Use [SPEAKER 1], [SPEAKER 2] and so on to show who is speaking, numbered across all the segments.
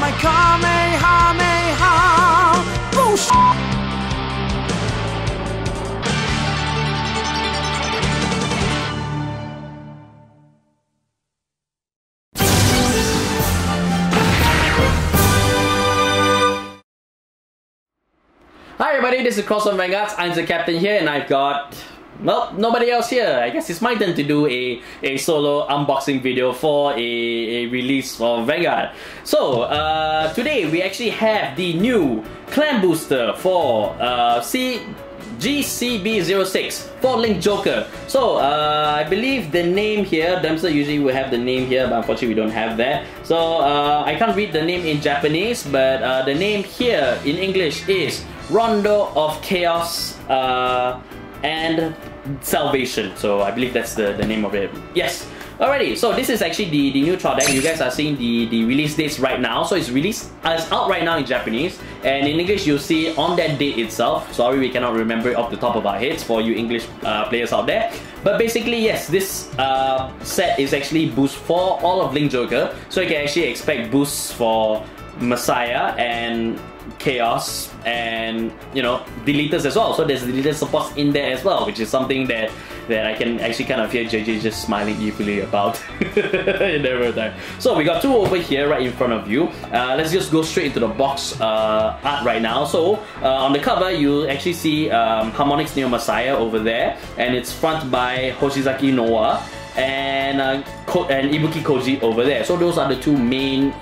[SPEAKER 1] my Kamehameha! Bullshit!
[SPEAKER 2] Hi everybody, this is Crossbone Vanguards. I'm ZaCaptain here, and I've got, well, nobody else here. I guess it's my turn to do a solo unboxing video for a release for Vanguard. So, today we actually have the new clan booster for VG-G-CB06 for Link Joker. So, I believe the name here, Dempster usually will have the name here, but unfortunately we don't have that. So, I can't read the name in Japanese, but the name here in English is Rondeau of Chaos and Salvation. So I believe that's the name of it. Yes. Alrighty, so this is actually the new trial deck. You guys are seeing the release dates right now. So it's out right now in Japanese, and in English you'll see on that date itself. Sorry, we cannot remember it off the top of our heads for you English players out there. But basically, yes, this set is actually boost for all of Link Joker. So you can actually expect boosts for Messiah and Chaos and, you know, Deletors as well. So there's Deletor supports in there as well, which is something that I can actually kind of hear JJ just smiling evilly about in every time. So we got two over here right in front of you. Let's just go straight into the box art right now. So on the cover you actually see Harmonix Neo Messiah over there, and it's fronted by Hoshizaki Noah and Ibuki Koji over there. So those are the two main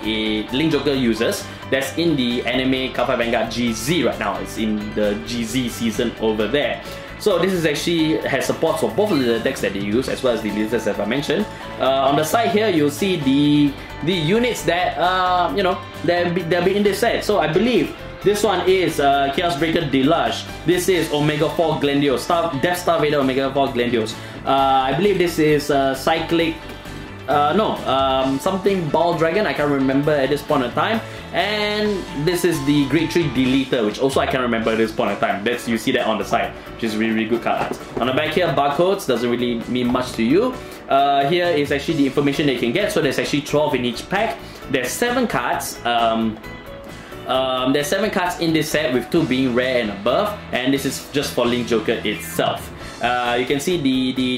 [SPEAKER 2] Link Joker users that's in the anime Cardfight Vanguard GZ right now. It's in the GZ season over there. So this is actually has supports for both of the decks that they use, as well as the Deletors as I mentioned. On the side here you'll see the units that you know, they'll be in this set. So I believe this one is Chaos Breaker Deluge. This is Omega 4 Glendios, Death Star-vader Omega 4 Glendios. I believe this is Cyclic, something Ball Dragon, I can't remember at this point in time. And this is the Great Tree Deleter, which also I can't remember at this point in time. You see that on the side, which is really, really good card art. On the back here, barcodes, doesn't really mean much to you. Here is actually the information that you can get. So there's actually 12 in each pack. There's 7 cards. There's 7 cards in this set, with 2 being rare and above, and this is just for Link Joker itself. You can see the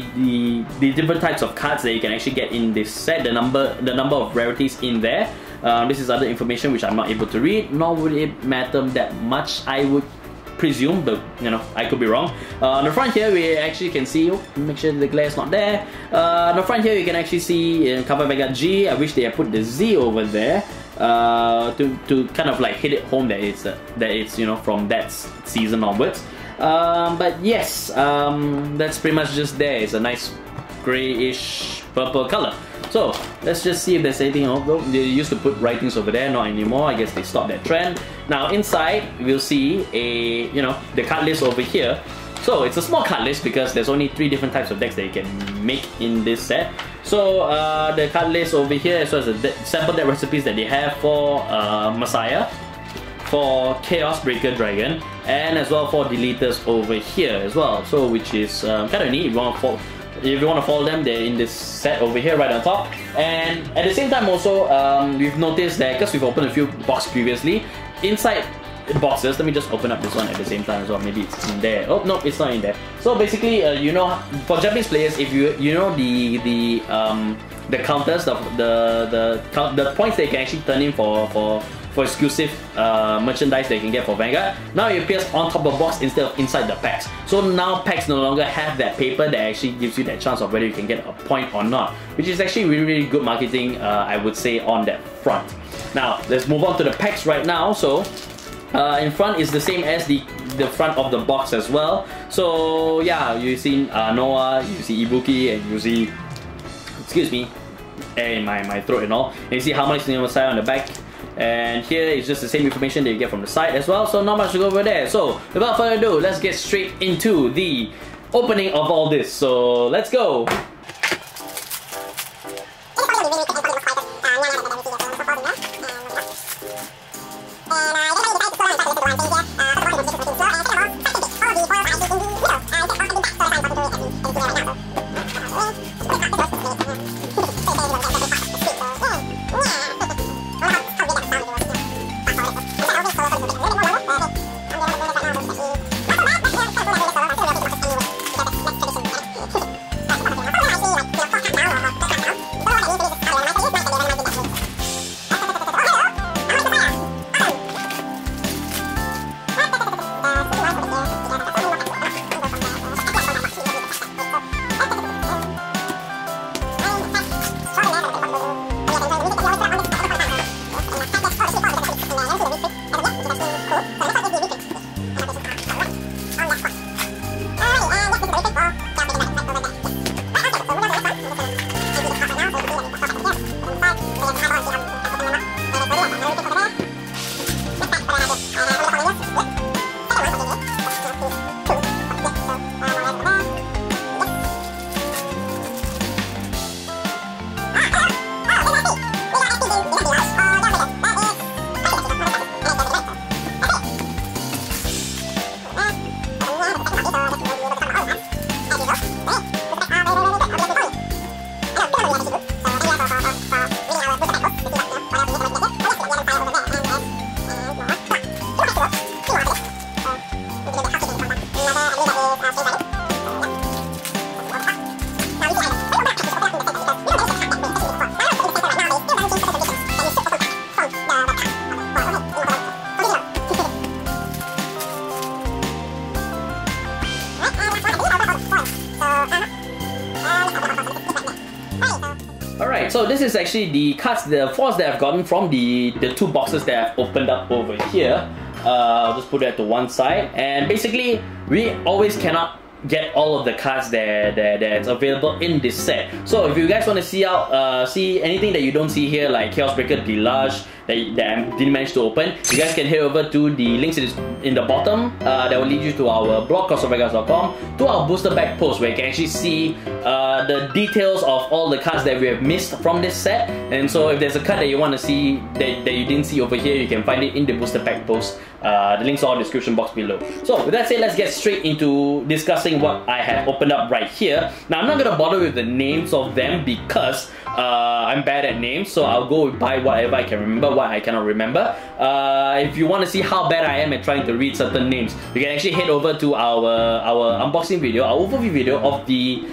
[SPEAKER 2] different types of cards that you can actually get in this set, the number of rarities in there. This is other information which I'm not able to read, nor would it matter that much, I would presume, but you know, I could be wrong. On the front here we actually can see, make sure the glare is not there. On the front here you can actually see in Cardfight Vanguard G, I wish they had put the Z over there to kind of like hit it home that it's you know, from that season onwards. But yes, that's pretty much just there. It's a nice grayish purple color. So let's just see if there's anything. Oh, they used to put writings over there, not anymore. I guess they stopped that trend. Now inside we'll see the card list over here. So it's a small card list because there's only 3 different types of decks that you can make in this set. So the card list over here, as well as the sample deck recipes that they have for Messiah, for Chaos Breaker Dragon, and as well for Deletors over here as well. So which is kind of neat. If you want to follow them, they're in this set over here right on top. And at the same time also, we've noticed that, because we've opened a few boxes previously, inside boxes, let me just open up this one at the same time as well, maybe it's in there. Oh no, it's not in there. So basically, you know, for Japanese players, if you know the counters, the points that you can actually turn in for exclusive merchandise that you can get for Vanguard, now it appears on top of the box instead of inside the packs. So now packs no longer have that paper that actually gives you that chance of whether you can get a point or not, which is actually really, really good marketing, I would say, on that front. Now let's move on to the packs right now. So in front is the same as the front of the box as well. So yeah, you see Noah, you see Ibuki, and you see, excuse me, in my throat and all. And you see Harmonix Neo Messiah on the back. And here is just the same information that you get from the side as well, so not much to go over there. So without further ado, let's get straight into the opening of all this. So let's go! Alright, so this is actually the cards, the foils that I've gotten from the two boxes that I've opened up over here. I'll just put that to one side. And basically, we always cannot get all of the cards that's available in this set. So if you guys want to see out, see anything that you don't see here, like Chaos Breaker Deluge that I didn't manage to open, you guys can head over to the links in the bottom that will lead you to our blog, crossbonevanguards.com, to our booster pack post where you can actually see the details of all the cards that we have missed from this set. And so if there's a card that you want to see that you didn't see over here, you can find it in the booster pack post. The links are in the description box below. So with that said, let's get straight into discussing what I have opened up right here. Now I'm not going to bother with the names of them because I'm bad at names, so I'll go by whatever I can remember, what I cannot remember. If you want to see how bad I am at trying to read certain names, you can actually head over to our unboxing video, our overview video of the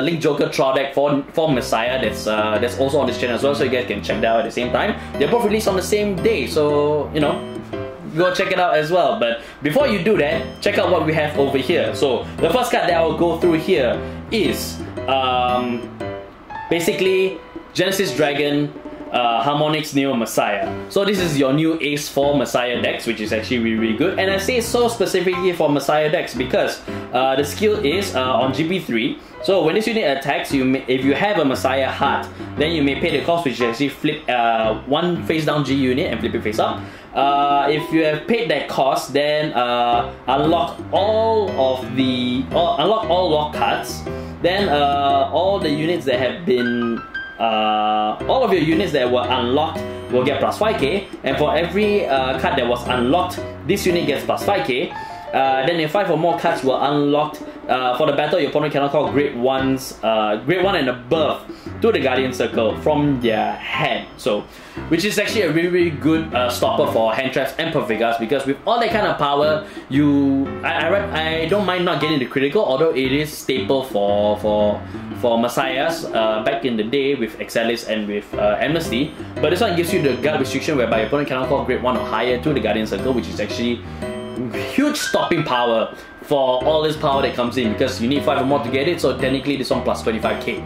[SPEAKER 2] Link Joker Trial deck for Messiah that's also on this channel as well, so you guys can check that out at the same time. They're both released on the same day, so you know, go check it out as well. But before you do that, check out what we have over here. So the first card that I will go through here is basically Genesis Dragon Harmonix Neo Messiah. So this is your new Ace 4 Messiah decks, which is actually really good. And I say so specifically for Messiah decks because the skill is on GP3. So when this unit attacks, if you have a Messiah heart, then you may pay the cost, which is actually flip one face down G unit and flip it face up. If you have paid that cost, then unlock all lock cards. Then all the units that have been all of your units that were unlocked will get plus 5k, and for every card that was unlocked, this unit gets plus 5k. Then if 5 or more cards were unlocked for the battle, your opponent cannot call grade 1 and above to the Guardian Circle from their hand. So, which is actually a really good stopper for hand traps and perfect guards, because with all that kind of power, I don't mind not getting the critical, although it is staple for Messiahs back in the day with Excelis and with Amnesty. But this one gives you the guard restriction whereby your opponent cannot call grade 1 or higher to the Guardian Circle, which is actually huge stopping power for all this power that comes in, because you need 5 or more to get it. So technically this one plus 25k,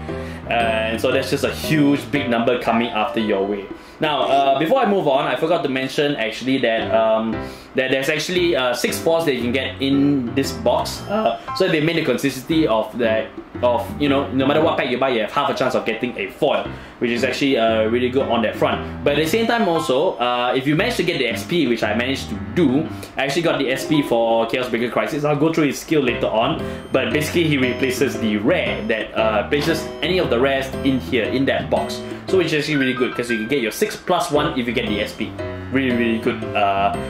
[SPEAKER 2] and so that's just a huge big number coming after your way. Now before I move on, I forgot to mention actually that that there's actually 6 foils that you can get in this box. So they made the consistency of that, you know, no matter what pack you buy, you have half a chance of getting a foil, which is actually really good on that front. But at the same time also, if you manage to get the SP, which I managed to do, I actually got the SP for Chaos Breaker Crisis. I'll go through his skill later on, but basically he replaces the rare that places any of the rares in here, in that box. So which is actually really good, because you can get your 6+1 if you get the SP. Really good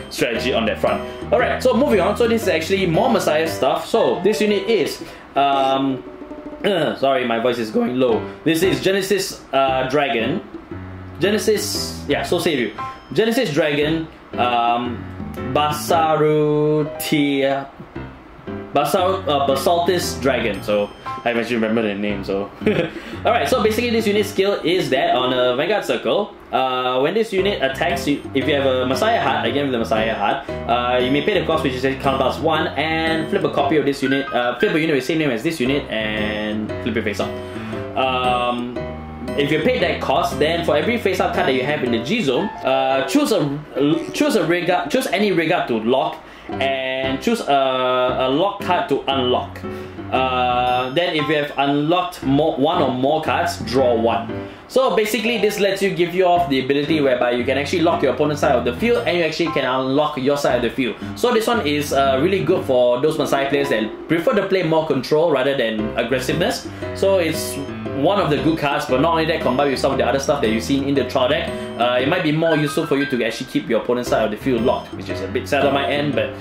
[SPEAKER 2] strategy on that front. Alright, so moving on. So this is actually more Messiah stuff. So this unit is sorry, my voice is going low. This is Genesis Dragon. Genesis, yeah, so save you. Genesis Dragon Basaltis Dragon. So I actually remember the name. So alright, so basically this unit skill is that on a Vanguard Circle, when this unit attacks, if you have a Messiah heart, again with the Messiah heart, you may pay the cost, which is count plus 1, and flip a copy of this unit, flip a unit with the same name as this unit, and flip it face up. If you pay that cost, then for every face up card that you have in the G zone, choose any Regard to lock, and choose a lock card to unlock. Then if you have unlocked one or more cards, draw 1. So basically this lets you give you off the ability whereby you can actually lock your opponent's side of the field, and you actually can unlock your side of the field. So this one is really good for those Messiah players that prefer to play more control rather than aggressiveness. So it's one of the good cards, but not only that, combined with some of the other stuff that you've seen in the trial deck, it might be more useful for you to actually keep your opponent's side of the field locked, which is a bit sad on my end, but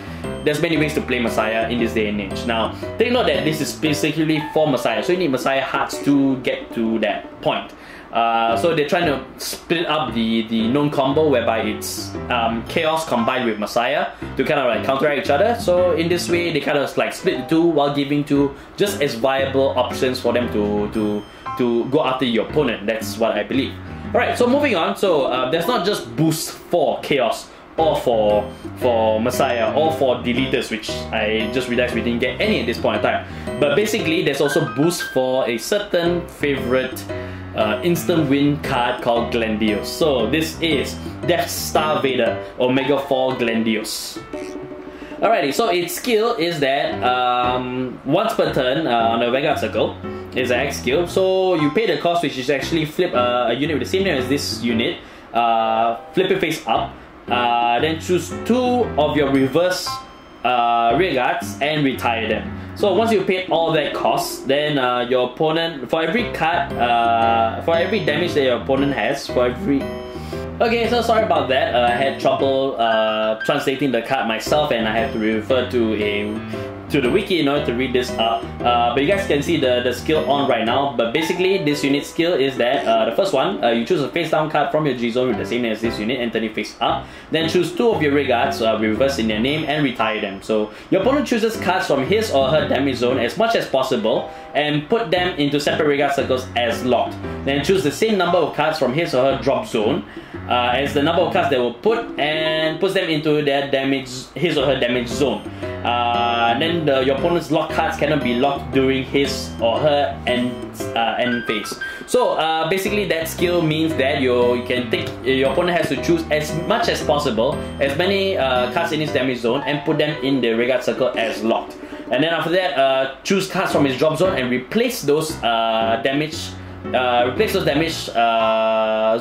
[SPEAKER 2] there's many ways to play Messiah in this day and age. Now, take note that this is specifically for Messiah, so you need Messiah hearts to get to that point. So they're trying to split up the known combo whereby it's Chaos combined with Messiah to kind of like counteract each other. So in this way, they kind of like split the two while giving two just as viable options for them to go after your opponent. That's what I believe. Alright, so moving on. So there's not just boost for Chaos or for Messiah or for Deletors, which I just realized we didn't get any at this point in time. But basically, there's also boost for a certain favorite instant win card called Glendios. So this is Death Star-vader Omega 4 Glendios. Alrighty, so its skill is that once per turn on the Vanguard circle is an X skill. So you pay the cost, which is actually flip a unit with the same name as this unit, flip it face up, then choose 2 of your reverse rear guards and retire them. So once you paid all that cost, then your opponent, for every card, for every damage that your opponent has, for every... Okay, so sorry about that. I had trouble translating the card myself, and I have to refer to the wiki in order to read this up. But you guys can see the skill on right now. But basically, this unit skill is that the first one, you choose a face down card from your G zone with the same name as this unit and turn it face up. Then choose 2 of your rear guards reverse in their name and retire them. So your opponent chooses cards from his or her damage zone as much as possible and put them into separate rear guard circles as locked. Then choose the same number of cards from his or her drop zone as the number of cards they will put, and puts them into their his or her damage zone. Then your opponent's lock cards cannot be locked during his or her end phase. So basically, that skill means that your opponent has to choose as much as possible, as many cards in his damage zone, and put them in the rear guard circle as locked. And then after that, choose cards from his drop zone and replace those damage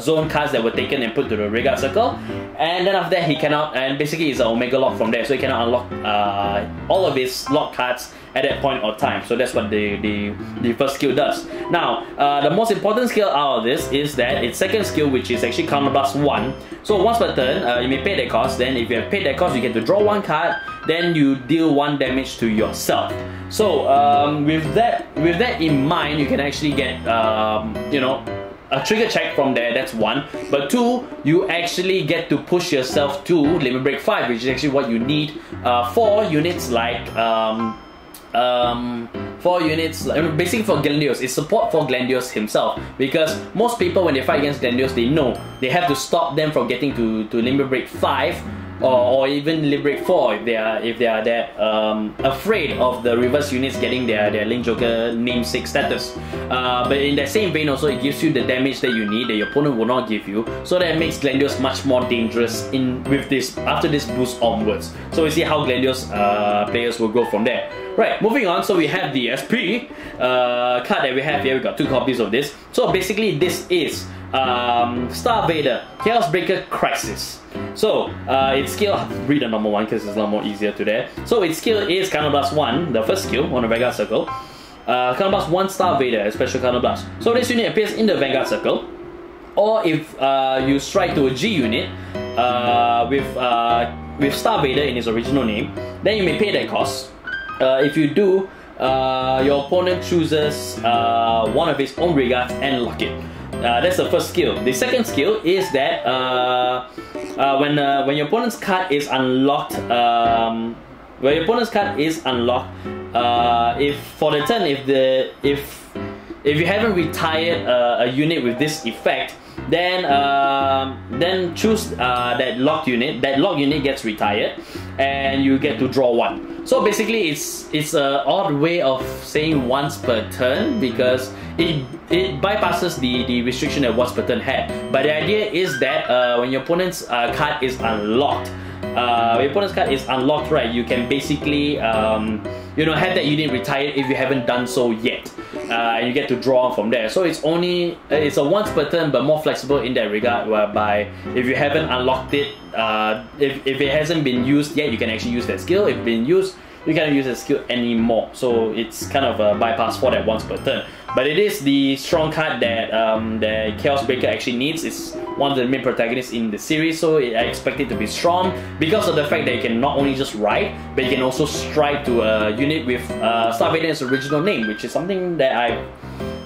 [SPEAKER 2] zone cards that were taken and put to the rear guard circle. And then after that, he cannot, and basically it's an Omega lock from there, so he cannot unlock all of his lock cards at that point of time. So that's what the first skill does. Now, the most important skill out of this is that its second skill, which is actually counterblast 1. So once per turn, you may pay that cost. Then if you have paid that cost, you get to draw 1 card. Then you deal 1 damage to yourself. So with that in mind, you can actually get you know, a trigger check from there. That's 1. But 2, you actually get to push yourself to limit break 5, which is actually what you need for units like basically for Glendios. It's support for Glendios himself, because most people, when they fight against Glendios, they know they have to stop them from getting to limit break 5 or even limit break 4 if they are that afraid of the reverse units getting their Link Joker namesake status. But in that same vein also, it gives you the damage that you need that your opponent will not give you, so that makes Glendios much more dangerous after this boost onwards. So we see how Glendios players will go from there. Right, moving on, so we have the SP card that we have here. We got 2 copies of this. So basically, this is Star-vader Chaos Breaker Crisis. So its skill, I'll read the normal one because it's a lot more easier to there. So its skill is Counterblast 1, the first skill on the Vanguard circle. Counterblast 1 Star-vader, a special counterblast. So this unit appears in the Vanguard circle, or if you strike to a G unit with Star-vader in its original name, then you may pay that cost. If you do, your opponent chooses 1 of his own rear guards and lock it. That's the first skill. The second skill is that when your opponent's card is unlocked, if for the turn, if you haven't retired a unit with this effect, then choose that locked unit. That locked unit gets retired, and you get to draw 1. So basically, it's an odd way of saying once per turn, because it bypasses the restriction that once per turn had. But the idea is that when your opponent's card is unlocked, right, you can basically you know, have that unit retired if you haven't done so yet, and you get to draw on from there. So it's a once per turn, but more flexible in that regard, whereby if you haven't unlocked it, if it hasn't been used yet, you can actually use that skill. If it's been used, you cannot use the skill anymore. So it's kind of a bypass for that once per turn. But it is the strong card that the Chaos Breaker actually needs. It's one of the main protagonists in the series, so I expect it to be strong because of the fact that you can not only just ride, but you can also strike to a unit with Star-Vader's original name, which is something that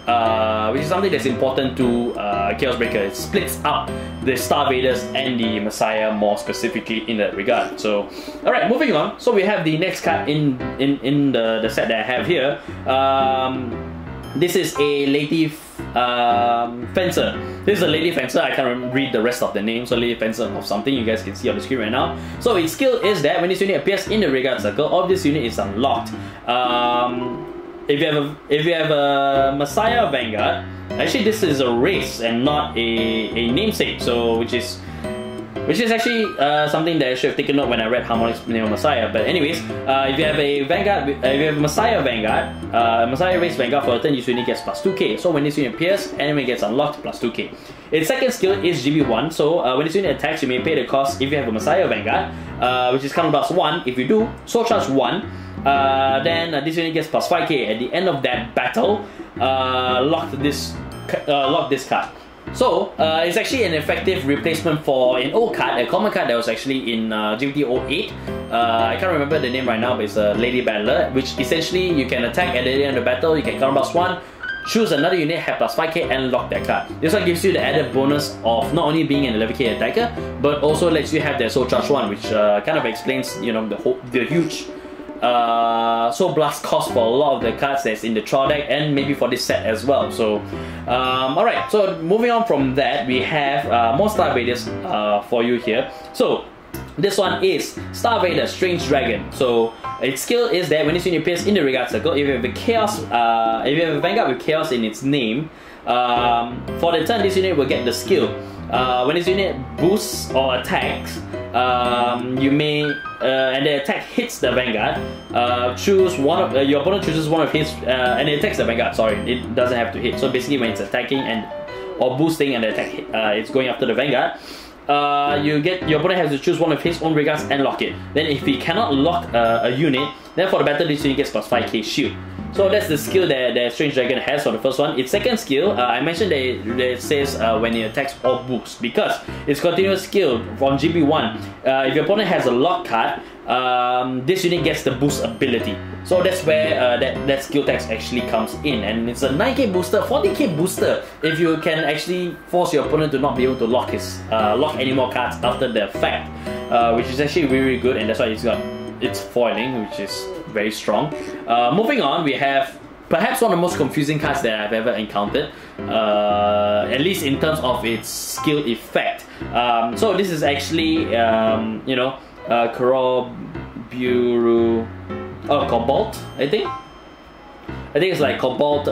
[SPEAKER 2] that's important to Chaos Breaker. It splits up the Star-Vaders and the Messiah more specifically in that regard. So, alright, moving on. So we have the next card in the set that I have here. This is a Lady Fencer. This is a Lady Fencer. I can't read the rest of the name, so Lady Fencer of something you guys can see on the screen right now. So its skill is that when this unit appears in the rearguard circle, of this unit is unlocked. If you have a Messiah Vanguard, actually this is a race and not a namesake, so which is actually something that I should have taken note when I read Harmonic's name of Messiah. But anyways, if you have a Vanguard, if you have a Messiah Vanguard, Messiah race Vanguard for a turn, this unit gets plus 2k. So when this unit appears, enemy gets unlocked plus 2k. Its second skill is GB1. So when this unit attacks, you may pay the cost if you have a Messiah Vanguard, which is counterblast 1. If you do, Soul Charge 1. Then this unit gets plus 5k. At the end of that battle, lock this card. So it's actually an effective replacement for an old card, a common card that was actually in GPT-08. I can't remember the name right now, but it's a Lady Battler, which essentially you can attack at the end of the battle, you can counterblast 1, choose another unit, have plus 5k and lock that card. This one gives you the added bonus of not only being an 11k attacker, but also lets you have their Soul Charge 1, which kind of explains, you know, the huge Soul Blast cost for a lot of the cards that's in the trial deck, and maybe for this set as well. So alright, so moving on from that, we have more Star-Vaders for you here. So this one is Star-Vader Strange Dragon. So its skill is that when this unit appears in the rearguard circle, if you have a Chaos, if you have a Vanguard with Chaos in its name, for the turn this unit will get the skill. When this unit boosts or attacks, you may, and the attack hits the Vanguard, choose one of, your opponent chooses one of his, and it attacks the Vanguard, sorry, it doesn't have to hit. So basically when it's attacking or boosting and the attack it's going after the Vanguard, your opponent has to choose one of his own rearguards and lock it. Then if he cannot lock a unit, then for the battle this unit gets plus 5k shield. So that's the skill that Strange Dragon has for the first one. Its second skill, I mentioned that it says when it attacks or boosts, because its continuous skill from GB1, if your opponent has a lock card, this unit gets the boost ability. So that's where that skill text actually comes in, and it's a 9k booster, 40k booster if you can actually force your opponent to not be able to lock any more cards after the effect, which is actually really, really good, and that's why it's foiling, which is very strong. Moving on, we have perhaps one of the most confusing cards that I've ever encountered, at least in terms of its skill effect. So this is actually, Cobalt, I think it's like Cobalt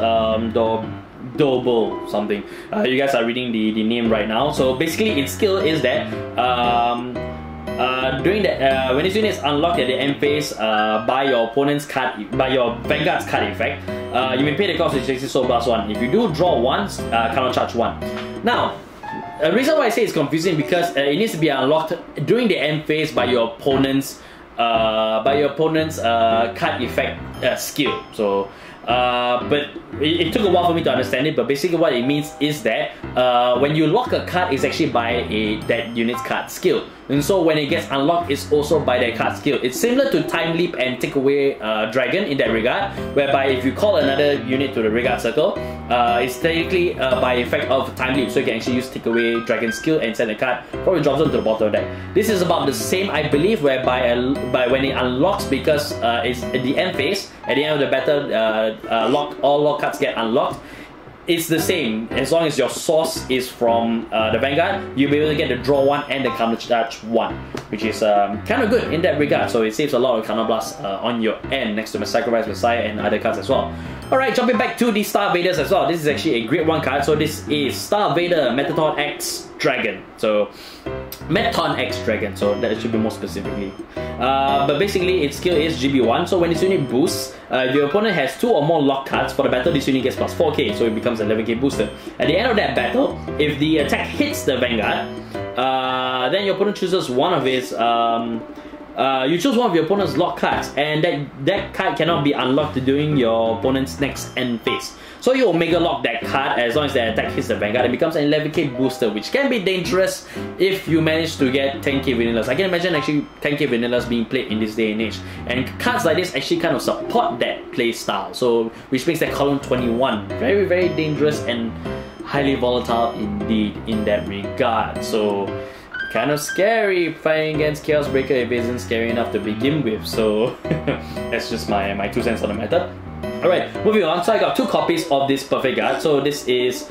[SPEAKER 2] Double something. You guys are reading the name right now. So basically its skill is that during that, when this unit is unlocked at the end phase by your opponent's card, by your Vanguard's card effect, you may pay the cost, which is Soul Blast 1. If you do draw once, counter charge 1. Now, the reason why I say it's confusing because it needs to be unlocked during the end phase by your opponent's card effect skill. So, but it took a while for me to understand it. But basically, what it means is that when you lock a card, it's actually by that unit's card skill. And so when it gets unlocked, it's also by their card skill. It's similar to Time Leap and Take Away Dragon in that regard, whereby if you call another unit to the rearguard circle, it's technically by effect of Time Leap. So you can actually use Take Away Dragon skill and send a card, probably drops them to the bottom of the deck. This is about the same, I believe, whereby when it unlocks, because it's at the end phase, at the end of the battle, all lock cards get unlocked. It's the same, as long as your source is from the Vanguard, you'll be able to get the draw 1 and the counter charge 1, which is kind of good in that regard. So it saves a lot of counter blasts on your end, next to the Sacrifice Messiah and other cards as well. Alright, jumping back to the Star-Vaders as well. This is actually a Grade 1 card. So this is Star-Vader Metaton X Dragon. So Metaton X Dragon, so that should be more specifically. But basically its skill is GB1. So when this unit boosts, if your opponent has 2 or more lock cards for the battle, this unit gets plus 4k, so it becomes an 11k booster. At the end of that battle, if the attack hits the Vanguard, then your opponent chooses one of his you choose one of your opponent's lock cards, and that card cannot be unlocked during your opponent's next end phase. So you Omega lock that card as long as the attack hits the Vanguard. It becomes an 11k booster, which can be dangerous if you manage to get 10k vanillas. I can imagine actually 10k vanillas being played in this day and age. And cards like this actually kind of support that play style. So which makes that column 21 very, very dangerous and highly volatile indeed in that regard. So kind of scary playing against Chaos Breaker if it isn't scary enough to begin with. So that's just my 2 cents on the matter. Alright, moving on. So I got 2 copies of this Perfect Guard. So this is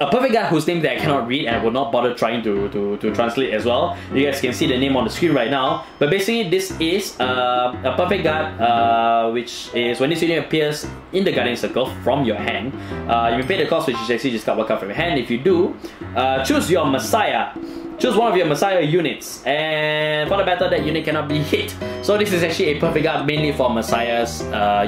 [SPEAKER 2] a Perfect Guard whose name that I cannot read and will not bother trying to translate as well. You guys can see the name on the screen right now. But basically this is a Perfect Guard which is when this unit appears in the Guardian Circle from your hand. You may pay the cost, which is actually just cut one card from your hand. If you do, choose your Messiah. Choose one of your Messiah units, and for the battle that unit cannot be hit. So this is actually a Perfect Guard mainly for Messiah's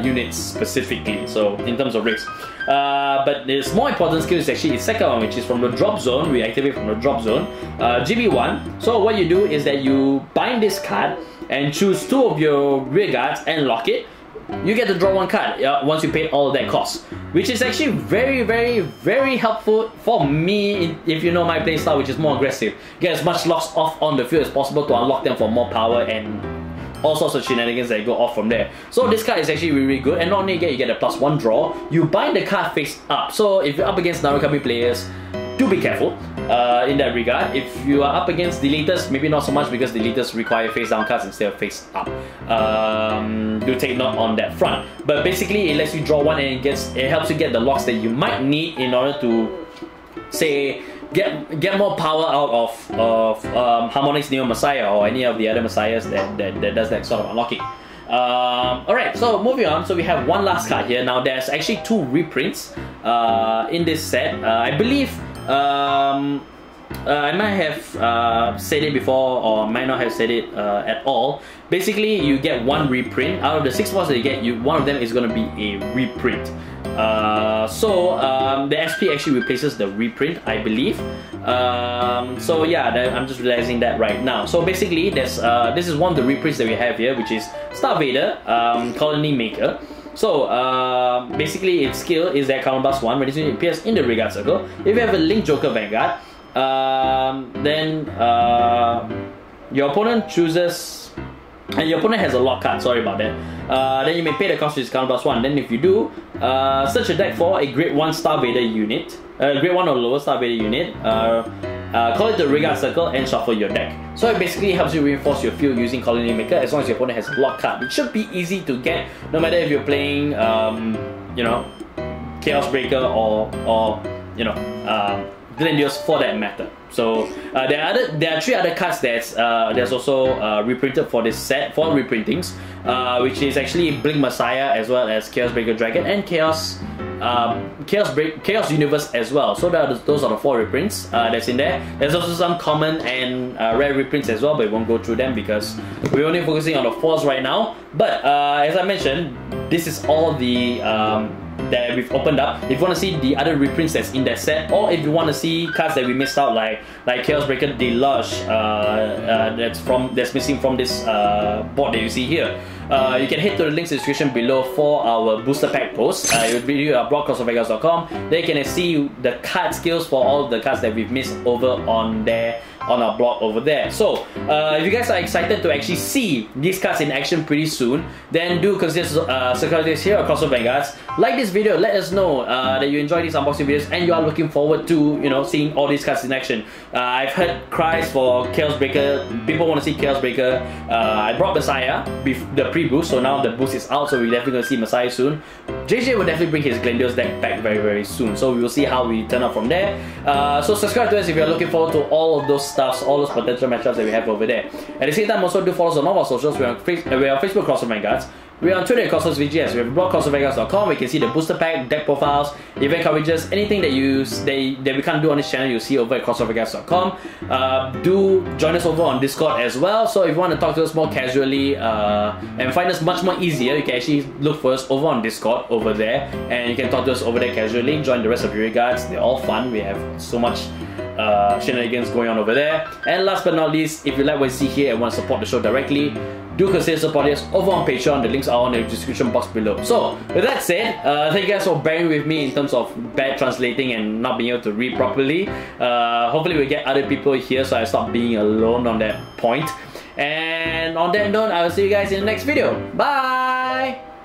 [SPEAKER 2] units specifically, so in terms of race. But this more important skill is actually the second one, which is from the drop zone. We activate from the drop zone, GB1. So what you do is that you bind this card and choose 2 of your rear guards and lock it. You get to draw 1 card once you pay all of that cost, which is actually very, very, very helpful for me if you know my play style, which is more aggressive. Get as much locks off on the field as possible to unlock them for more power and all sorts of shenanigans that go off from there. So this card is actually really, really good, and not only you get a +1 draw, you bind the card face up. So if you're up against Narukami players, do be careful in that regard. If you are up against Deletors, maybe not so much because Deletors require face down cards instead of face up. Do take note on that front. But basically it lets you draw 1 and it helps you get the locks that you might need in order to, say, get more power out of Harmonix Neo Messiah or any of the other Messiahs that does that sort of unlocking. Alright, so moving on. So we have 1 last card here. Now there's actually 2 reprints in this set. I believe I might have said it before, or might not have said it at all. Basically, you get 1 reprint. Out of the 6 spots that you get, one of them is going to be a reprint. The SP actually replaces the reprint, I believe. So yeah, I'm just realizing that right now. So basically, this is one of the reprints that we have here, which is Star-vader, Colony Maker. So basically its skill is that column +1 when it appears in the Vanguard circle. If you have a Link Joker Vanguard, then your opponent chooses, and your opponent has a lock card, sorry about that. Then you may pay the cost, which is column +1. Then if you do, search a deck for a grade 1 Star-vader unit, grade 1 or lower Star-vader unit, call it the Vanguard circle and shuffle your deck. So it basically helps you reinforce your field using Colony Maker as long as your opponent has a lock card, which should be easy to get no matter if you're playing you know, Chaos Breaker or you know, Glendios for that matter. So there are 3 other cards that's also reprinted for this set, 4 reprintings, which is actually Blink Messiah as well as Chaos Breaker Dragon and Chaos Universe as well. So those are the 4 reprints that's in there. There's also some common and rare reprints as well, but we won't go through them because we're only focusing on the 4s right now. But as I mentioned, this is all the that we've opened up. If you want to see the other reprints that's in that set, or if you want to see cards that we missed out, like Chaos Breaker Deluge, that's missing from this board that you see here, you can head to the links in the description below for our booster pack post. It will be at blog.crossbonevanguards.com. There you can see the card skills for all the cards that we've missed over on there, on our blog over there. So if you guys are excited to actually see these cards in action pretty soon, then do consider subscribing this here at Crossbone Vanguards. Like this video, let us know that you enjoy these unboxing videos and you are looking forward to, you know, seeing all these cards in action. I've heard cries for Chaos Breaker. People want to see Chaos Breaker. I brought Messiah, the pre-boost, so now the boost is out, so we're definitely going to see Messiah soon. JJ will definitely bring his Glendios deck back very, very soon, so we will see how we turn out from there. So subscribe to us if you're looking forward to all of those stuffs, all those potential matchups that we have over there. At the same time, also do follow us on all of our socials. We're on Facebook, Crossbone Vanguards. We're on Twitter at Crossbone VGS. We have a blog, crossbonevanguards.com. We can see the booster pack, deck profiles, event coverages, anything that we can't do on this channel, you'll see over at crossbonevanguards.com. Do join us over on Discord as well. So if you want to talk to us more casually and find us much more easier, you can actually look for us over on Discord over there, and you can talk to us over there casually. Join the rest of your regards. They're all fun. We have so much shenanigans going on over there. And last but not least, if you like what you see here and want to support the show directly, do consider supporting us over on Patreon. The links are on the description box below. So, with that said, thank you guys for bearing with me in terms of bad translating and not being able to read properly. Hopefully we get other people here so I stop being alone on that point. And on that note, I will see you guys in the next video. Bye!